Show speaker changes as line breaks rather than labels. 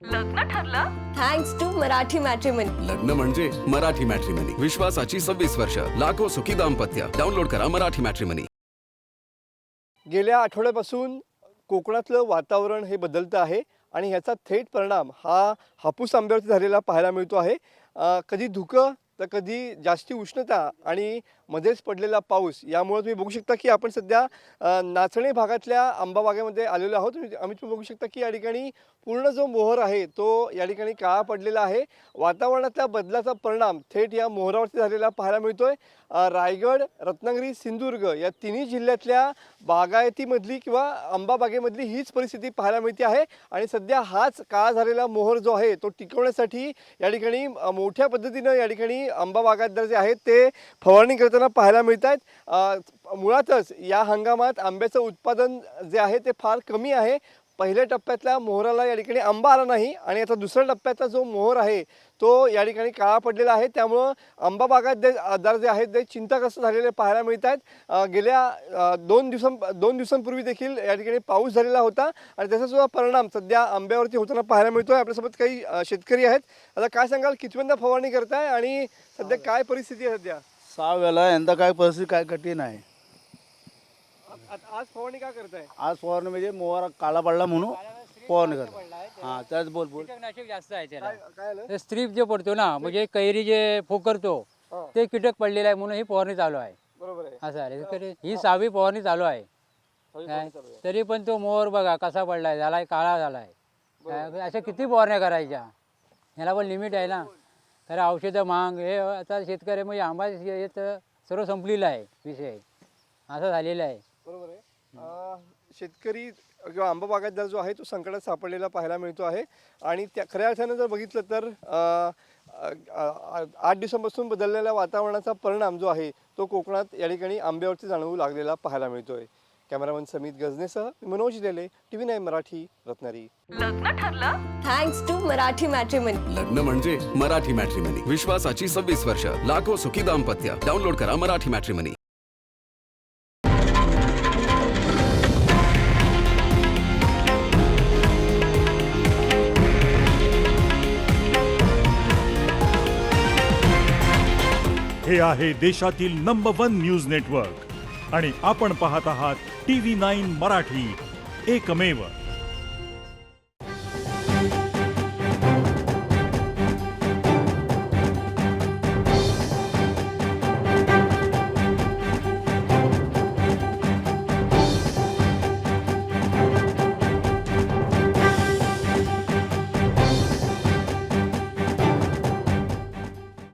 लग्न ठरलं thanks to Marathi matrimony.
लग्न म्हणजे मराठी मॅट्रिमनी, विश्वासाची 26 वर्ष, लाखो सुखी दाम्पत्य। डाउनलोड करा मराठी मॅट्रिमनी।
गेल्या आठवड्यापासून कोकणातलं वातावरण हे बदलतं आहे आणि ह्याचा थेट परिणाम हा हापूस आंब्यावरती झालेला पाहायला मिळतो आहे। कधी धुकं तर कधी जास्ती उष्णता आणि मध्येच पडलेला पाऊस, यामुळे तुम्ही बघू शकता की आपण सध्या नाचणे भागातल्या आंबा बागेमध्ये आलेलो आहोत। तुम्ही बघू शकता की या ठिकाणी पूर्ण जो मोहर आहे तो या ठिकाणी काळा पडलेला आहे। वातावरणातल्या बदलाचा परिणाम थेट या मोहरावरती झालेला पाहायला मिळतोय। रायगड, रत्नागिरी, सिंधुदुर्ग या तिन्ही जिल्ह्यातल्या बागायतीमधली किंवा आंबा बागेमधली हीच परिस्थिती पाहायला मिळते आहे आणि सध्या हाच काळा झालेला मोहर जो आहे तो टिकवण्यासाठी या ठिकाणी मोठ्या पद्धतीनं या ठिकाणी आंबा बागायतदार जे आहेत ते फवारणी करताना पाहायला मिळत आहेत। मुळातच या हंगामात आंब्याचं उत्पादन जे आहे ते फार कमी आहे। पहिल्या टप्प्यातल्या मोहराला या ठिकाणी आंबा आला नाही आणि आता दुसऱ्या टप्प्यातला जो मोहर आहे तो या ठिकाणी काळा पडलेला आहे। त्यामुळं आंबा बागायतदार जे आहेत ते चिंताग्रस्त झालेले पाहायला मिळत आहेत। गेल्या दोन दिवसांपूर्वी देखील या ठिकाणी पाऊस झालेला होता आणि त्याचा सुद्धा परिणाम सध्या आंब्यावरती होताना पाहायला मिळतोय। आपल्यासोबत काही शेतकरी आहेत। आता काय सांगाल, कितव्यांदा फवारणी करताय आणि सध्या काय परिस्थिती आहे? सध्या
6 वेळा, यंदा काय परिस्थिती काय कठीण आहे।
आज फवारणी का करताय?
आज फवारणी म्हणजे मोहर काळा पडला म्हणून फवारणी करतो। हां, त्याच बोल
कीटकनाशक जास्त आहे त्याला।
काय आलं?
ते स्ट्रीप जे पडतो ना, म्हणजे कैरी जे फोकरतो ते कीटक पडलेलं आहे म्हणून ही फवारणी चालू आहे।
बरोबर आहे।
असं आहे, ही 6वी फवारणी चालू आहे। काय तरी पण तो मोहर बघा कसा पडलाय, झालाय काळा झालाय। अशा किती फवारण्या करायच्या, ह्याला पण लिमिट आहे ना। तर औषधं महाग, हे आता शेतकरी म्हणजे आंबा हे तर सर्व संपलेलं आहे विषय, असं झालेलं आहे।
बरोबर आहे। शेतकरी किंवा आंबा बागायतदार जो आहे तो संकटात सापडलेला पाहायला मिळतो आहे आणि त्या खऱ्या अर्थानं जर बघितलं तर 8 दिवसांपासून बदललेल्या वातावरणाचा परिणाम जो आहे तो कोकणात या ठिकाणी आंब्यावरती जाणवू लागलेला पाहायला मिळतोय। कॅमेरामन समित गजनेसह मनोज लेले, TV9 मराठी, रत्नागिरी।
लग्न ठरलं थँक्स टू मराठी मॅट्रिमनी।
लग्न म्हणजे मराठी मॅट्रिमनी, विश्वासाची 26 वर्ष, लाखो सुखी दाम्पत्य। डाउनलोड करा मराठी मॅट्रिमनी।
हे आहे देशातील नंबर 1 न्यूज नेटवर्क आणि आपण पाहत आहात TV9 मराठी, एकमेव।